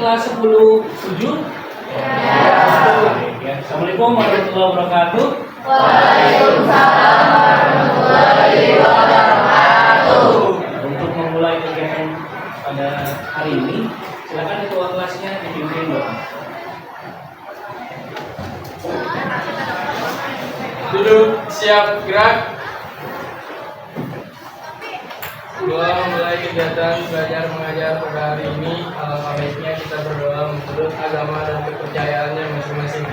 kelas 10 setuju? Ya. Assalamualaikum warahmatullahi wabarakatuh. Waalaikumsalam warahmatullahi wabarakatuh. Untuk memulai kegiatan pada hari ini, silakan ketua kelasnya dipimpin doa. Duduk, siap, gerak. Doa memulai kegiatan belajar mengajar pada hari ini. Alangkah baiknya kita berdoa menurut agama dan kepercayaannya masing-masing.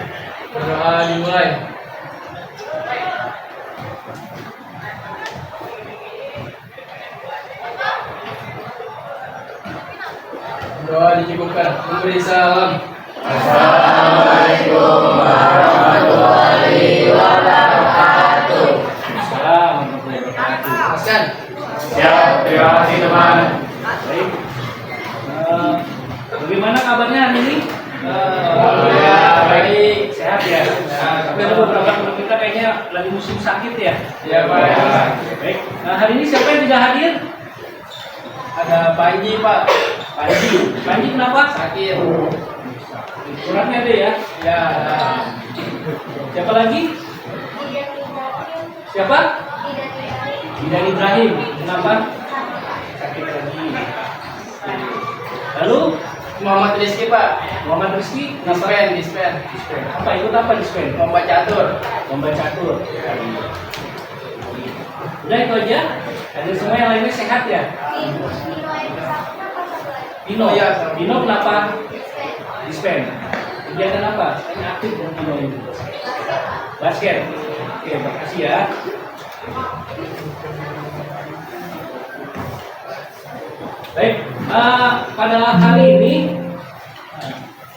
Berdoa dimulai. Doa dicukupkan. Memberi salam. Assalamualaikum warahmatullahi wabarakatuh. Assalamualaikum warahmatullahi wabarakatuh. Hasan. Siap, terima kasih teman. Baik. Bagaimana kabarnya hari ini? Alhamdulillah, baik. Sehat ya. Tapi ada beberapa teman kita kayaknya lagi musim sakit ya. Ya, Pak. Baik. Hari ini siapa yang tidak hadir? Ada Panji, Pak. Panji. Panji kenapa? Sakit. Suratnya ada ya. Ya. Siapa lagi? Siapa? Bidan Ibrahim. Kenapa? Sakit lagi. Lalu Muhammad Rizky, Pak. Muhammad Rizky. Kenapa? Dispen. Apa ikut apa di Spain? Lomba catur. Lomba catur. Udah itu aja. Ada semua yang lainnya sehat ya? Dino. Oh, iya. Dino kenapa? Dispen. Kegiatan apa? Saya aktif dengan Dino ini. Basket. Oke, makasih ya. Baik, pada hari ini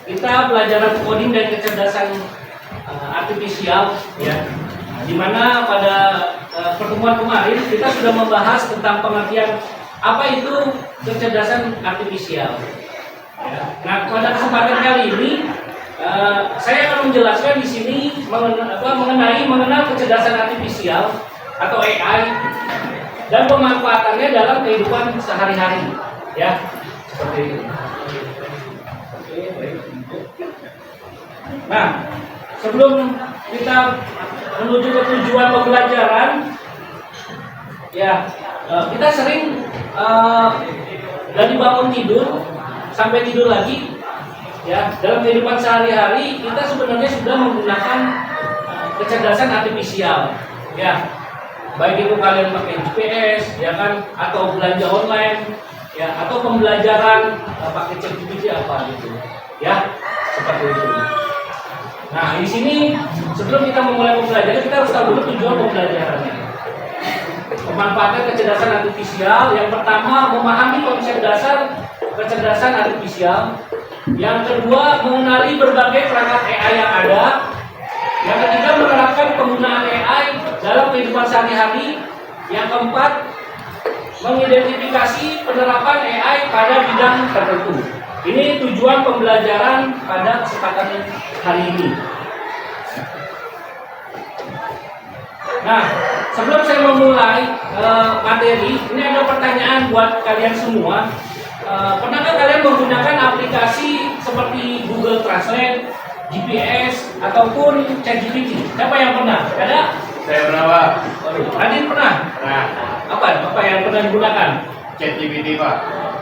kita pelajaran coding dan kecerdasan artifisial ya. Dimana pada pertemuan kemarin kita sudah membahas tentang pengertian apa itu kecerdasan artifisial. Ya. Nah, pada kesempatan kali ini saya akan menjelaskan di sini mengenal kecerdasan artifisial atau AI dan pemanfaatannya dalam kehidupan sehari-hari, ya seperti itu. Nah, sebelum kita menuju ke tujuan pembelajaran, ya kita sering dari bangun tidur sampai tidur lagi, ya dalam kehidupan sehari-hari kita sebenarnya sudah menggunakan kecerdasan artifisial, ya. Baik itu kalian pakai GPS, ya kan, atau belanja online, ya, atau pembelajaran pakai ChatGPT apa gitu, ya, seperti itu. Nah, di sini sebelum kita memulai pembelajaran kita harus tahu dulu tujuan pembelajarannya. Pemanfaatan kecerdasan artifisial, yang pertama memahami konsep dasar kecerdasan artifisial, yang kedua mengenali berbagai perangkat AI yang ada. Yang ketiga menerapkan penggunaan AI dalam kehidupan sehari-hari. Yang keempat mengidentifikasi penerapan AI pada bidang tertentu. Ini tujuan pembelajaran pada kesempatan hari ini. Nah, sebelum saya memulai materi, ini ada pertanyaan buat kalian semua. Pernahkah kalian menggunakan aplikasi seperti Google Translate, GPS, ataupun ChatGPT? Siapa yang pernah? Ada? Saya pernah, Pak. Adin pernah? Nah, Apa yang pernah digunakan? ChatGPT, Pak.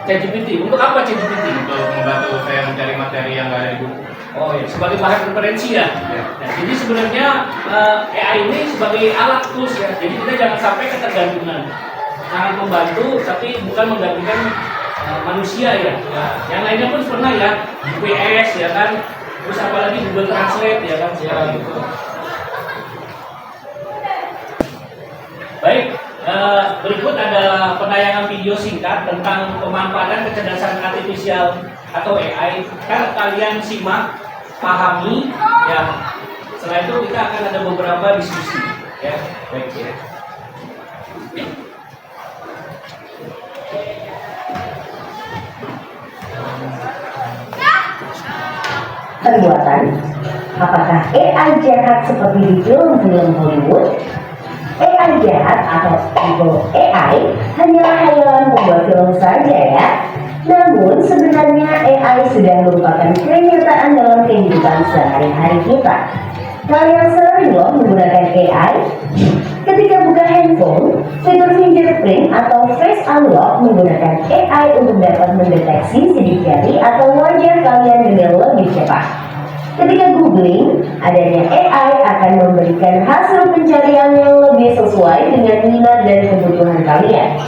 ChatGPT. Untuk apa ChatGPT? Untuk membantu saya mencari materi yang nggak ada di buku. Oh ya, sebagai bahan referensi ya. Ya. Nah, jadi sebenarnya AI ini sebagai alat tools ya. Jadi kita jangan sampai ketergantungan. Sangat membantu, tapi bukan menggantikan manusia ya. Yang lainnya pun pernah ya, GPS ya kan. Terus apalagi Google Translate ya kan. Ya, gitu. Baik, berikut adalah penayangan video singkat tentang pemanfaatan kecerdasan artifisial atau AI. Kan kalian simak, pahami, ya. Setelah itu kita akan ada beberapa diskusi, ya. Baik ya. Perbuatan. Apakah AI jahat seperti di film-film Hollywood? AI jahat atau evil AI hanyalah hayalan pembuat film saja ya. Namun sebenarnya AI sudah merupakan kenyataan dalam kehidupan sehari-hari kita. Kalian sering loh menggunakan AI. Ketika buka handphone, fitur fingerprint atau face unlock menggunakan AI untuk dapat mendeteksi sidik jari atau wajah kalian dengan lebih cepat. Ketika googling, adanya AI akan memberikan hasil pencarian yang lebih sesuai dengan minat dan kebutuhan kalian.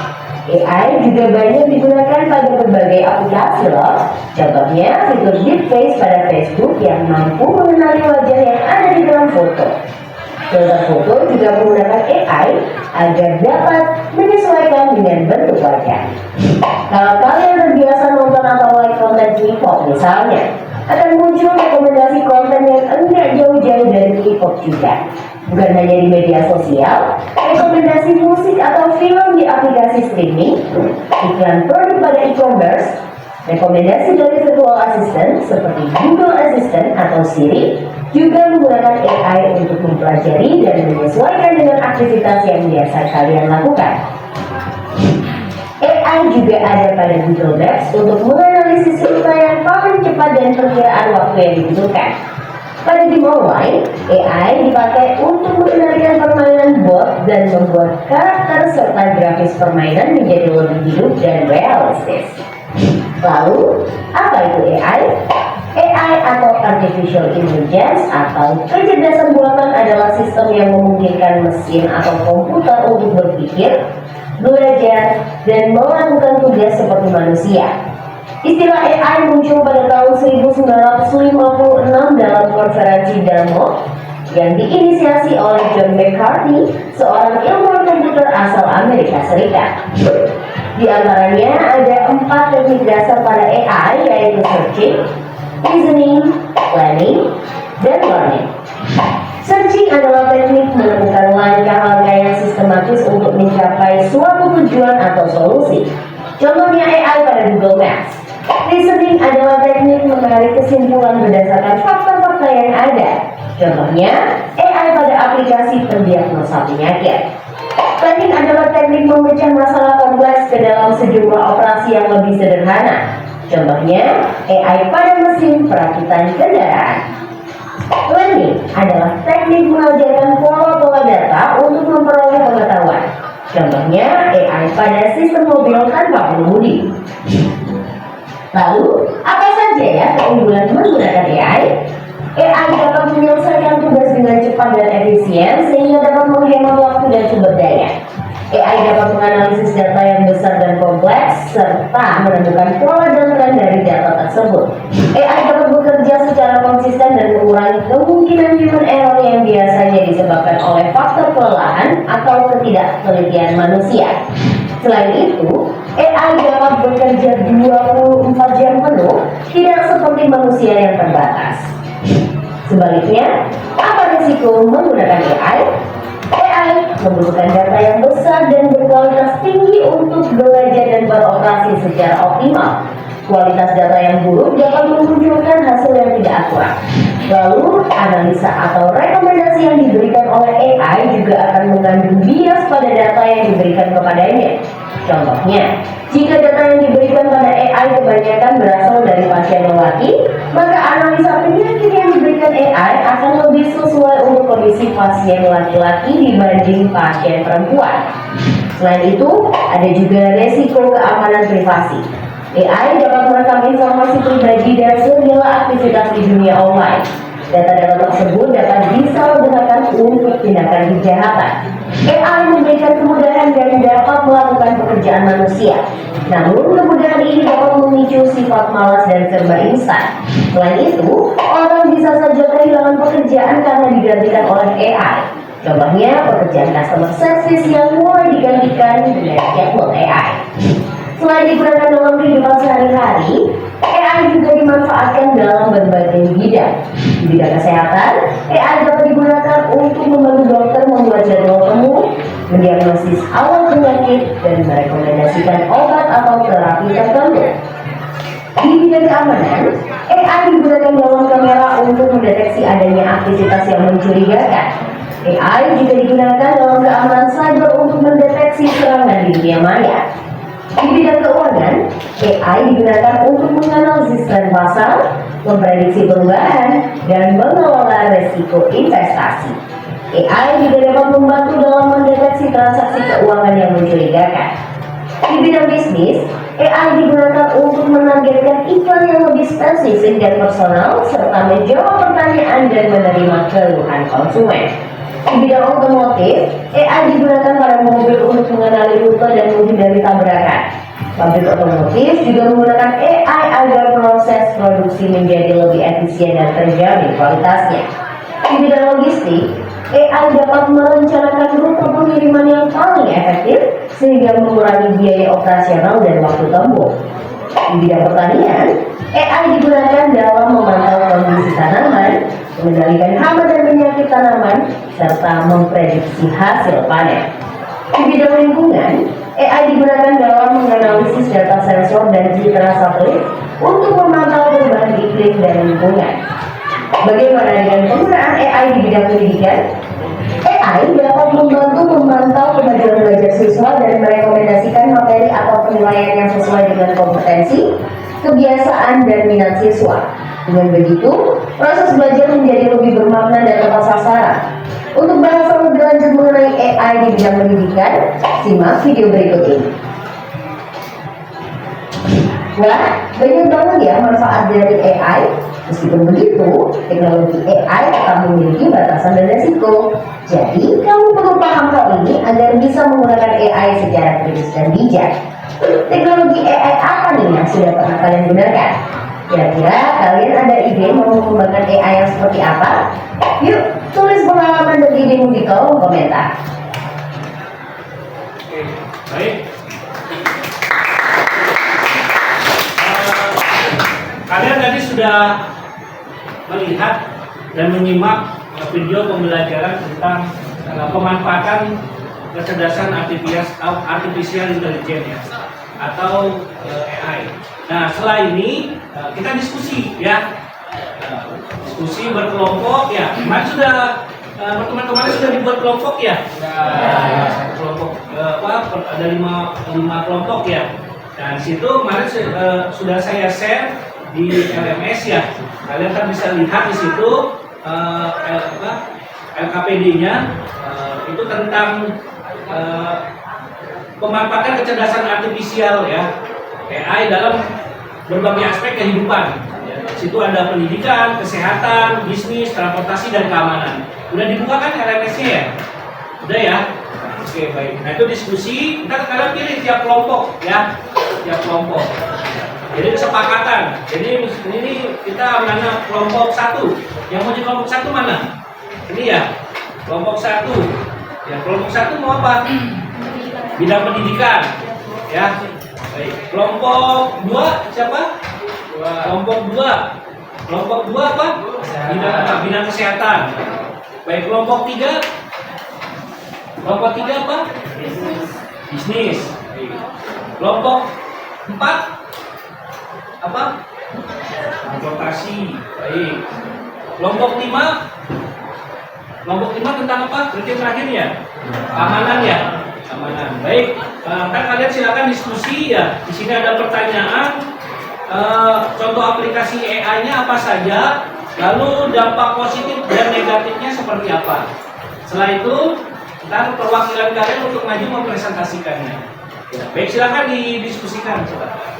AI juga banyak digunakan pada berbagai aplikasi loh. Contohnya fitur deepfake pada Facebook yang mampu mengenali wajah yang ada di dalam foto. Filter foto juga menggunakan AI agar dapat menyesuaikan dengan bentuk wajah. Kalau kalian terbiasa nonton atau like konten K-pop misalnya, akan muncul rekomendasi konten yang enggak jauh-jauh dari K-pop juga. Bukan hanya di media sosial, rekomendasi musik atau film di aplikasi streaming, iklan produk pada e-commerce, rekomendasi dari virtual assistant seperti Google Assistant atau Siri juga menggunakan AI untuk mempelajari dan menyesuaikan dengan aktivitas yang biasa kalian lakukan. AI juga ada pada Google Maps untuk menganalisis rute yang paling cepat dan perkiraan waktu yang dibutuhkan. Pada game online, AI dipakai untuk mengendalikan permainan bot dan membuat karakter serta grafis permainan menjadi lebih hidup dan realistis. Lalu, apa itu AI? AI atau Artificial Intelligence atau kecerdasan buatan adalah sistem yang memungkinkan mesin atau komputer untuk berpikir, belajar, dan melakukan tugas seperti manusia. Istilah AI muncul pada tahun 1956 dalam konferensi Dartmouth yang diinisiasi oleh John McCarthy, seorang ilmuwan komputer asal Amerika Serikat. Di antaranya ada 4 teknik dasar pada AI, yaitu searching, reasoning, planning, dan learning. Searching adalah teknik menemukan langkah-langkah yang sistematis untuk mencapai suatu tujuan atau solusi. Contohnya AI pada Google Maps. Reasoning adalah teknik menarik kesimpulan berdasarkan fakta-fakta yang ada. Contohnya AI pada aplikasi pendiagnosa penyakit. Planning adalah teknik memecah masalah kompleks ke dalam sejumlah operasi yang lebih sederhana. Contohnya AI pada mesin perakitan kendaraan. Learning adalah teknik mengajarkan pola-pola data untuk memperoleh pengetahuan. Contohnya AI pada sistem mobil tanpa pengemudi. Lalu, apa saja ya keunggulan menggunakan AI? AI dapat menyelesaikan tugas dengan cepat dan efisien sehingga dapat menghemat waktu dan sumber daya. AI dapat menganalisis data yang besar dan kompleks serta menemukan pola dan tren dari data tersebut. AI dapat bekerja secara konsisten dan mengurangi kemungkinan human error yang biasanya disebabkan oleh faktor kelelahan atau ketidaktelitian manusia. Selain itu, AI dapat bekerja 24 jam penuh, tidak seperti manusia yang terbatas. Sebaliknya, apa risiko menggunakan AI? AI membutuhkan data yang besar dan berkualitas tinggi untuk belajar dan beroperasi secara optimal. Kualitas data yang buruk dapat memunculkan hasil yang tidak akurat. Lalu, analisa atau rekomendasi yang diberikan oleh AI juga akan mengandung bias pada data yang diberikan kepadanya. Contohnya, jika data yang diberikan pada AI kebanyakan berasal dari pasien lelaki, maka analisa penyakit yang diberikan AI akan lebih sesuai untuk kondisi pasien laki-laki dibanding pasien perempuan. Selain itu, ada juga resiko keamanan privasi. AI dapat merekam informasi pribadi dan segala aktivitas di dunia online. Data-data tersebut dapat disalahgunakan untuk tindakan kejahatan. AI memberikan kemudahan dan dapat melakukan pekerjaan manusia. Namun, kemudahan ini dapat memicu sifat malas dan serba instan. Selain itu, orang bisa saja kehilangan pekerjaan karena digantikan oleh AI. Contohnya, pekerjaan customer service yang mulai digantikan dengan chatbot AI. Selain digunakan dalam kehidupan sehari-hari, AI juga dimanfaatkan dalam berbagai bidang. Di bidang kesehatan, AI dapat digunakan untuk membantu dokter membuat jadwal temu, mendiagnosis awal penyakit, dan merekomendasikan obat atau terapi tertentu. Di bidang keamanan, AI digunakan dalam kamera untuk mendeteksi adanya aktivitas yang mencurigakan. AI juga digunakan dalam keamanan cyber untuk mendeteksi serangan di dunia maya. Di bidang keuangan, AI digunakan untuk menganalisis tren pasar, memprediksi perubahan, dan mengelola resiko investasi. AI juga dapat membantu dalam mendeteksi transaksi keuangan yang mencurigakan. Di bidang bisnis, AI digunakan untuk menargetkan iklan yang lebih spesifik dan personal, serta menjawab pertanyaan dan menerima keluhan konsumen. Di bidang otomotif, AI digunakan pada mobil untuk mengenali rute dan menghindari tabrakan. Pabrik otomotif juga menggunakan AI agar proses produksi menjadi lebih efisien dan terjamin kualitasnya. Di bidang logistik, AI dapat merencanakan rute pengiriman yang paling efektif sehingga mengurangi biaya operasional dan waktu tempuh. Di bidang pertanian, AI digunakan dalam memantau kondisi tanaman, mengendalikan hama dan penyakit tanaman, serta memprediksi hasil panen. Di bidang lingkungan, AI digunakan dalam menganalisis data sensor dan citra satelit untuk memantau perubahan iklim dan lingkungan. Bagaimana dengan penggunaan AI di bidang pendidikan? AI dapat membantu memantau kemajuan belajar siswa dan merekomendasikan materi atau penilaian yang sesuai dengan kompetensi, kebiasaan, dan minat siswa. Dengan begitu, proses belajar menjadi lebih bermakna dan tepat sasaran. Untuk bahas lebih lanjut mengenai AI di bidang pendidikan, simak video berikut ini. Wah, banyak banget ya manfaat dari AI. Meskipun begitu, teknologi AI tetap memiliki batasan dan resiko. Jadi, kamu perlu paham hal ini agar bisa menggunakan AI secara kritis dan bijak. Teknologi AI apa nih yang sudah pernah kalian gunakan? Kira-kira kalian ada ide mau mengembangkan AI yang seperti apa? Yuk, tulis pengalaman dan idemu di kolom komentar. Oke, baik. Kalian tadi sudah melihat dan menyimak video pembelajaran tentang pemanfaatan kecerdasan artificial intelligence atau AI. Nah, setelah ini kita diskusi ya, diskusi berkelompok ya. Kemarin sudah teman-teman sudah dibuat kelompok ya. Kelompok ada lima kelompok ya. Dan situ kemarin sudah saya share di LMS ya. Kalian kan bisa lihat di situ LKPD-nya itu tentang pemanfaatan kecerdasan artifisial ya, AI dalam berbagai aspek kehidupan. Ya, di situ ada pendidikan, kesehatan, bisnis, transportasi, dan keamanan. Udah dibuka kan LMS-nya ya? Udah ya? Oke, baik. Nah, itu diskusi. Kalian pilih tiap kelompok ya, tiap kelompok. Jadi kesepakatan. Jadi ini kita mana kelompok 1. Yang mau di kelompok 1 mana? Ini ya, kelompok 1. Ya, kelompok 1 mau apa? Bidang pendidikan. Ya. Baik. Kelompok 2 siapa? Kelompok 2. Kelompok 2 apa? Bidang kesehatan. Baik, kelompok 3. Kelompok 3 apa? Bisnis. Baik. Kelompok 4 apa? Transportasi. Baik. Kelompok 5. Kelompok 5 tentang apa? Berarti terakhir ya? Keamanan ya? Keamanan. Baik. Kan kalian silakan diskusi ya. Di sini ada pertanyaan. Contoh aplikasi AI-nya apa saja? Lalu dampak positif dan negatifnya seperti apa? Setelah itu, ntar perwakilan kalian untuk maju mempresentasikannya. Ya. Baik, silakan didiskusikan. Silakan.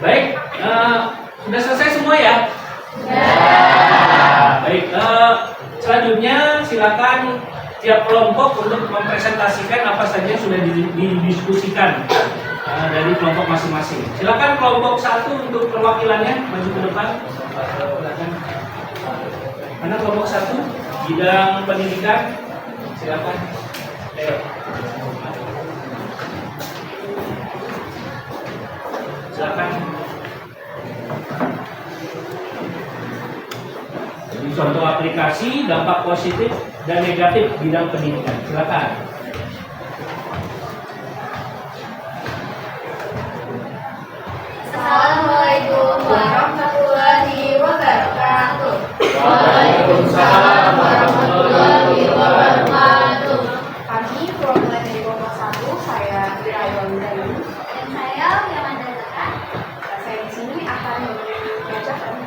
Baik, sudah selesai semua ya? Ya. Baik, selanjutnya silakan tiap kelompok untuk mempresentasikan apa saja yang sudah didiskusikan dari kelompok masing-masing. Silakan kelompok 1 untuk perwakilannya maju ke depan. Silakan. Mana kelompok 1 bidang pendidikan? Silakan. Ayo. Silakan. Jadi contoh aplikasi dampak positif dan negatif bidang pendidikan. Silakan. Assalamualaikum warahmatullahi wabarakatuh. Waalaikumsalam warahmatullahi wabarakatuh. Kami perwakilan dari kelompok 1, saya Irawan dan saya Yamanda Zaka. Saya di sini akan membacakan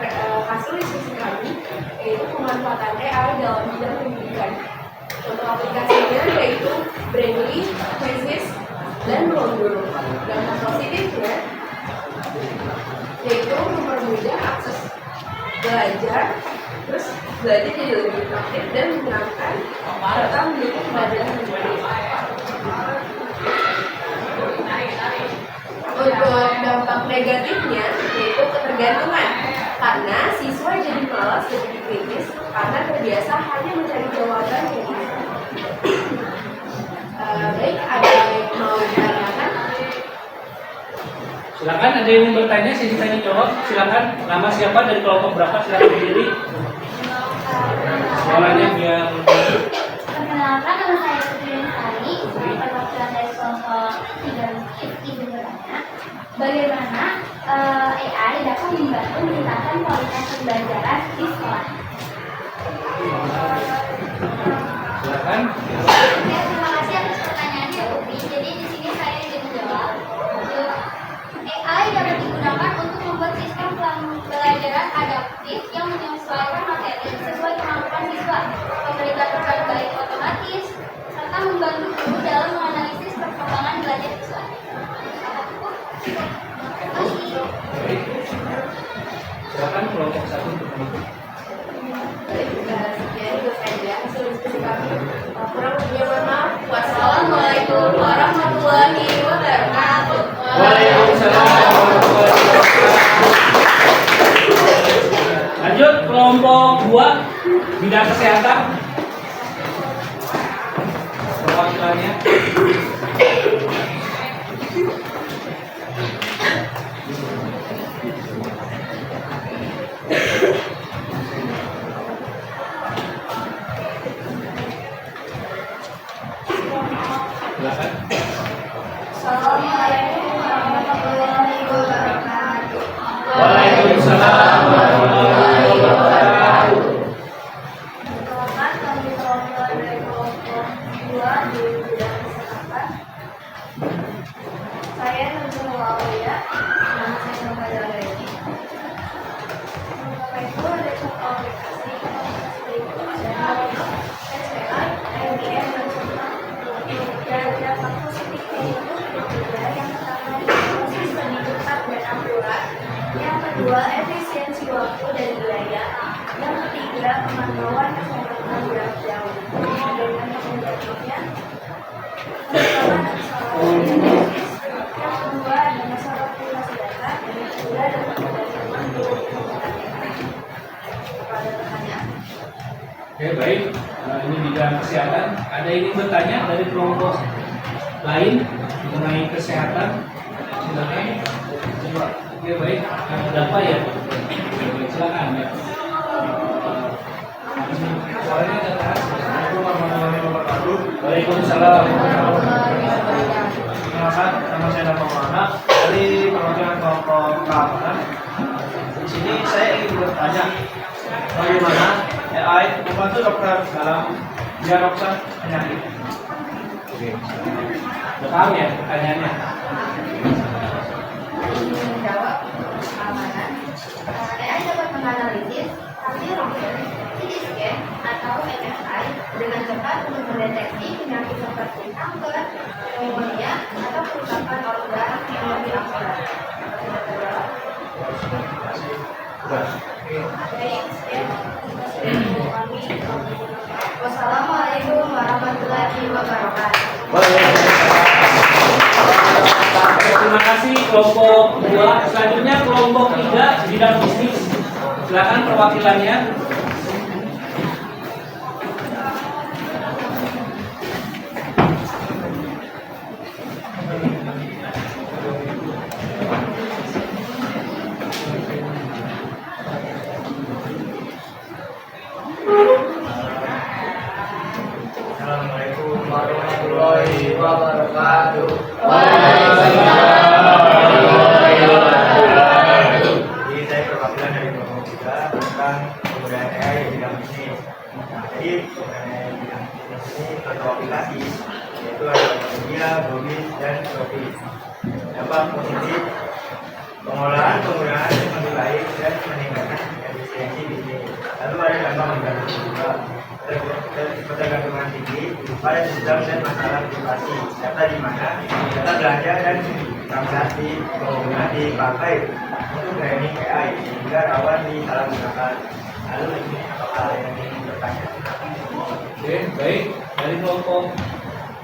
hasil diskusi kami, yaitu pemanfaatan AI dalam bidang pendidikan. Contoh aplikasinya yaitu Brainly, Quizzes, dan London. Dampak positifnya yaitu mempermudah akses belajar, terus belajar jadi lebih praktik dan menyenangkan serta mendukung pembelajaran menjadi. Untuk dampak negatifnya yaitu ketergantungan, karena siswa jadi malas berpikir kritis karena terbiasa hanya mencari jawaban yang bisa. Baik, ada yang mau ditanyakan? Silakan, ada yang ingin bertanya, sesi tanya jawab. Silakan, nama siapa dari kelompok berapa? Silakan berdiri. Suaranya yang Perkenalkan, nama saya Putri Sari, perwakilan dari kelompok 3 Ibu bertanya, bagaimana AI dapat membantu meningkatkan kualitas pembelajaran di sekolah? silakan. Ya, terima kasih atas pertanyaannya, Putri. Jadi di sini saya ingin menjawab. AI dapat digunakan untuk membuat sistem pembelajaran adaptif yang menyesuaikan materi sesuai kemampuan siswa, memberikan peran baik otomatis, serta membantu guru dalam menganalisis perkembangan belajar siswa. Terima kasih. Baik. Silakan kelompok 1 untuk menutup. Baik, sekian itu saja hasil diskusi kami. Kurang lebihnya mohon maaf. Wassalamualaikum warahmatullahi wabarakatuh. Waalaikumsalam warahmatullahi wabarakatuh. Lanjut kelompok 2 bidang kesehatan. Perwakilannya. Silakan. Assalamualaikum warahmatullahi wabarakatuh. Waalaikumsalam warahmatullahi wabarakatuh. Perkenalkan, kami perwakilan dari kelompok 2 di bidang kesehatan. Saya Nurul Aulia, nama saya Nurul Aulia. Bapak Ibu, ada contoh aplikasi SPA, MDM, dan semua. Dan dampak positifnya itu berbeda. Yang pertama, proses lebih cepat dan akurat. Yang kedua, efisiensi waktu dan biaya. Yang ketiga, pemantauan kesehatan jarak jauh. Dan yang negatifnya, pertama ada masalah genetis. Yang kedua ada masalah privasi data. Dan yang ketiga ada ketergantungan guru penggunaan AI. Pada pertanyaan. Oke, baik. Nah, ini bidang kesehatan. Ada yang ingin bertanya dari kelompok lain mengenai kesehatan? Silakan. Oke, baik. Ada apa ya? Silakan ya. Suaranya agak keras. Assalamualaikum warahmatullahi wabarakatuh. Waalaikumsalam. Perkenalkan, nama saya Dharma Maulana dari perwakilan kelompok keamanan. Di sini saya ingin bertanya, bagaimana AI membantu dokter dalam diagnosa penyakit? Paham ya pertanyaannya? Ingin menjawab keamanan. AI dapat menganalisis hasil CT scan atau MRI dengan cepat untuk mendeteksi penyakit seperti kanker, pneumonia, atau kerusakan organ yang lebih akurat. Baik, sekian kami. Wassalamualaikum warahmatullahi wabarakatuh. Terima kasih kelompok 2. Selanjutnya kelompok 3 bidang bisnis. Silakan perwakilannya. warahmatullahi wabarakatuh. Jadi saya perwakilan dari kelompok juga tentang penggunaan AI di bidang bisnis. Jadi mengenai bidang bisnis ini terwakilasi yaitu ada media, Bobis, dan Shopee. Dampak positif pengolahan penggunaan yang lebih baik dan meningkatkan efisiensi bisnis. Lalu ada dampak negatif juga ketergantungan tinggi pada sistem dan masalah privasi data di mana data belanja dan transaksi pengguna dipakai untuk training AI sehingga rawan disalahgunakan. Lalu ini apakah yang ingin bertanya? Oke, baik. Dari kelompok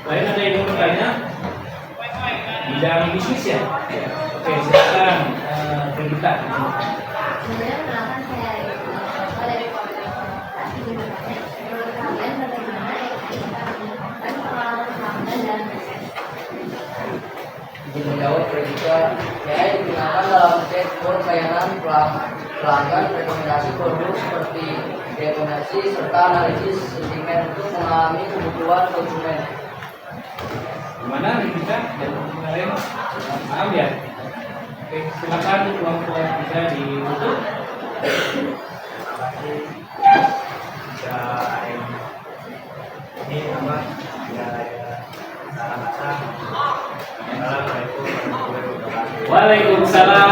lain ada yang ingin bertanya? Bidang bisnis ya? Oke, silakan Regita. Sebenarnya perkenalkan saya dari komunitas di mana menurut kalian bagaimana AI dapat meningkatkan pengalaman pelanggan dalam bisnis? Izin menjawab juga, AI digunakan dalam sektor pelayanan pelanggan, rekomendasi produk seperti rekomendasi serta analisis sentimen untuk mengalami kebutuhan konsumen. Gimana Regita dan yang lain? Paham ya? Oke, silakan kelompok kita ditutup. Terima kasih. Bisa ini apa? Ya, salam asal. Assalamualaikum warahmatullahi wabarakatuh. Waalaikumsalam.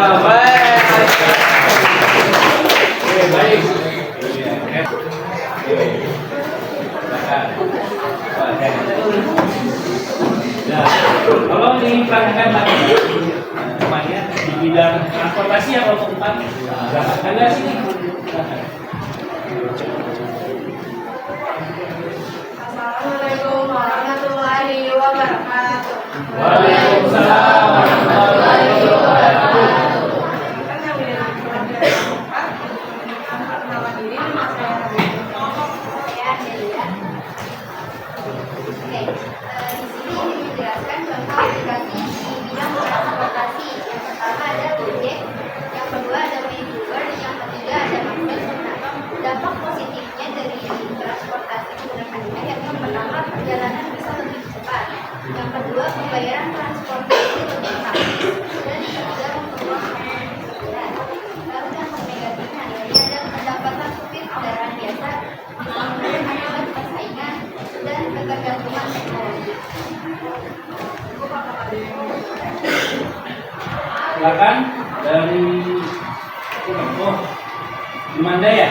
Oke, baik. Nah, tolong diterangkan lagi namanya di bidang transportasi ya kelompok 4. Anda sini. Assalamualaikum warahmatullahi wabarakatuh. Waalaikumsalam warahmatullahi wabarakatuh. Perkenalkan diri, nama saya Saya Delia. Oke, di sini dijelaskan contoh aplikasi di bidang transportasi. Yang pertama ada Gojek, yang kedua ada Minibuber, yang ketiga ada Max. Nah, dampak positifnya dari transportasi menggunakan AI yang pertama perjalanan bisa lebih cepat, yang kedua pembayaran transportasi lebih praktis, dan yang ketiga memperluas penggunaan. Lalu dampak negatifnya ada pendapatan supir kendaraan biasa bisa menurun akibat persaingan dan ketergantungan teknologi. Silakan dari Gimanda ya?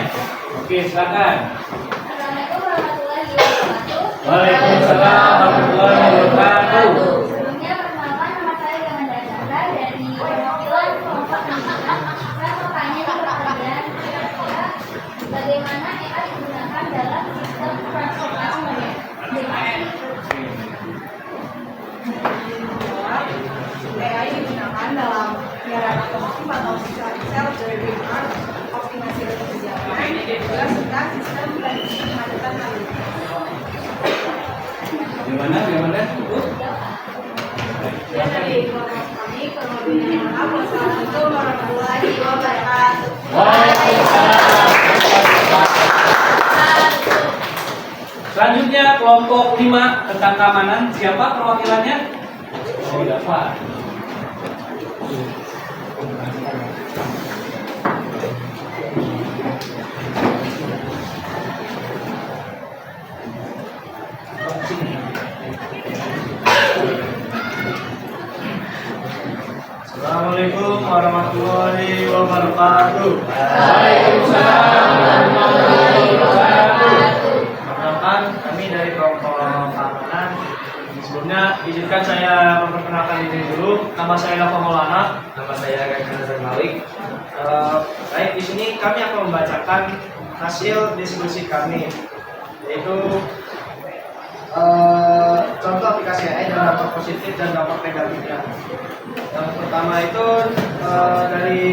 Oke, silakan. Assalamualaikum warahmatullahi wabarakatuh. Waalaikumsalam warahmatullahi wabarakatuh. Sebelumnya perkenalkan nama saya Ganda Chandra dari perwakilan kelompok 5. Saya bertanya kepada kalian kira-kira bagaimana AI digunakan dalam sistem transportasi modern. Terima kasih. AI digunakan dalam kendaraan otomotif atau self driving car, optimasi rute perjalanan, juga serta sistem prediksi kemacetan lalu. Gimana? Dan dari kelompok kami, kurang lebihnya maaf. Wassalamualaikum warahmatullahi wabarakatuh. Selanjutnya kelompok 5 tentang keamanan. Siapa perwakilannya? Oh, Dava. Assalamualaikum warahmatullahi wabarakatuh. Perkenalkan, kami dari kelompok keamanan. Sebelumnya izinkan saya memperkenalkan diri dulu. Nama saya Dava Maulana. Nama saya Kaisan Malik. Baik, di sini kami akan membacakan hasil diskusi kami, yaitu contoh aplikasi AI dan dampak positif dan dampak negatifnya. Yang pertama itu dari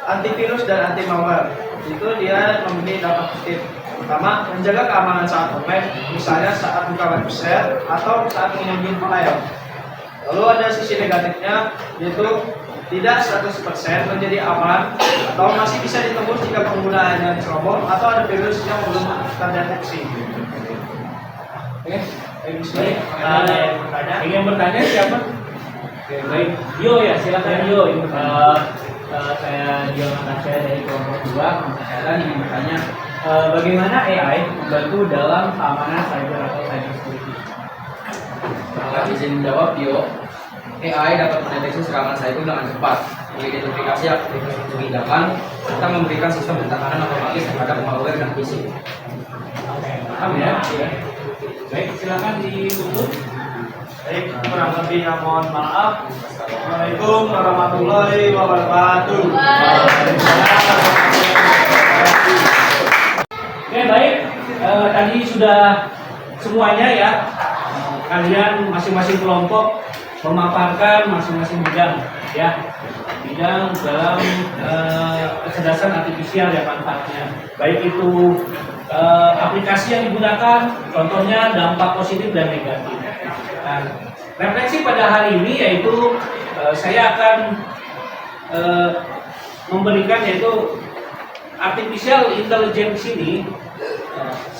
antivirus dan anti malware. Itu dia memiliki dampak positif. Pertama, menjaga keamanan saat online, misalnya saat buka website atau saat mengunjungi file. Lalu ada sisi negatifnya, yaitu tidak 100% menjadi aman atau masih bisa ditembus jika penggunaannya ceroboh atau ada virus yang belum terdeteksi. Oke, baik. Ada yang bertanya? Ingin bertanya siapa? Oke, baik. Yo ya, silakan Yo. Saya Dio Natasha dari kelompok 2 kesehatan ingin bertanya bagaimana AI membantu dalam keamanan cyber atau cyber security? Izin menjawab, Dio. AI dapat mendeteksi serangan cyber dengan cepat, mengidentifikasi aktivitas mencurigakan, serta memberikan sistem pertahanan otomatis terhadap malware dan phishing. Paham ya? Baik, silakan ditutup. Baik, kurang lebihnya mohon maaf. Assalamualaikum warahmatullahi wabarakatuh. Oke, baik. Tadi sudah semuanya ya. Kalian masing-masing kelompok memaparkan masing-masing bidang ya. Bidang dalam kecerdasan artifisial ya manfaatnya. Baik itu aplikasi yang digunakan, contohnya dampak positif dan negatif. Nah, refleksi pada hari ini yaitu saya akan memberikan yaitu artificial intelligence ini.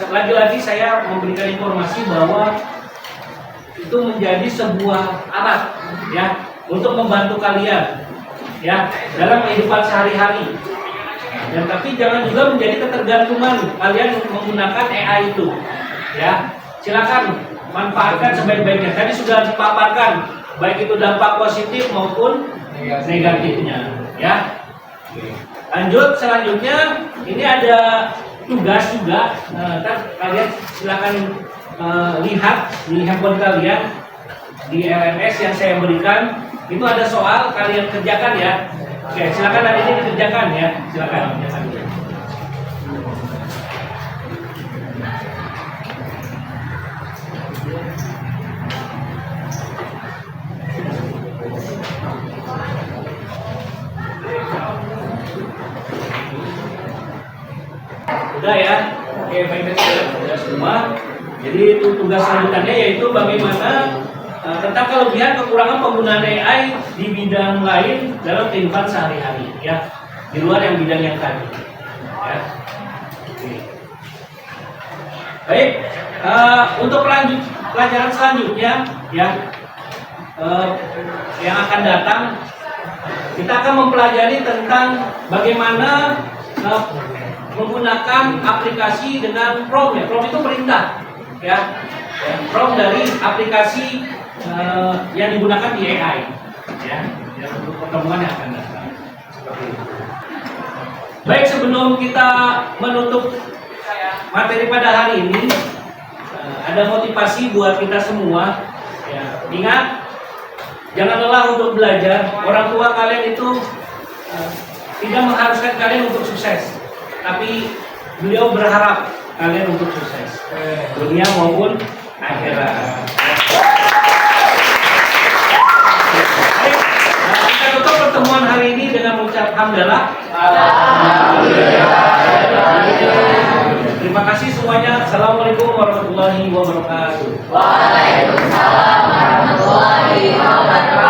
Lagi-lagi saya memberikan informasi bahwa itu menjadi sebuah alat ya untuk membantu kalian ya dalam kehidupan sehari-hari. Dan tapi jangan juga menjadi ketergantungan kalian menggunakan AI itu ya. Silakan manfaatkan sebaik-baiknya. Tadi sudah dipaparkan baik itu dampak positif maupun negatifnya ya. Lanjut selanjutnya ini ada tugas juga. Kalian silakan lihat di handphone kalian di LMS yang saya berikan itu ada soal kalian kerjakan ya. Oke, silakan hari ini dikerjakan ya. Silakan. Sudah ya. Oke, baik sudah semua. Jadi itu tugas selanjutnya yaitu bagaimana tentang kelebihan kekurangan penggunaan AI di bidang lain dalam kehidupan sehari-hari ya, di luar yang bidang yang tadi ya. Oke. Baik, untuk pelajaran selanjutnya ya yang akan datang kita akan mempelajari tentang bagaimana menggunakan aplikasi dengan prompt ya. Prompt itu perintah ya. Prompt dari aplikasi yang digunakan di AI ya, untuk pertemuan yang akan datang. Baik, sebelum kita menutup materi pada hari ini, ada motivasi buat kita semua ya. Ingat, jangan lelah untuk belajar. Orang tua kalian itu tidak mengharuskan kalian untuk sukses, tapi beliau berharap kalian untuk sukses dunia maupun akhirat. Kita tutup pertemuan hari ini dengan mengucap hamdalah. Terima kasih semuanya. Assalamualaikum warahmatullahi wabarakatuh. Waalaikumsalam warahmatullahi wabarakatuh.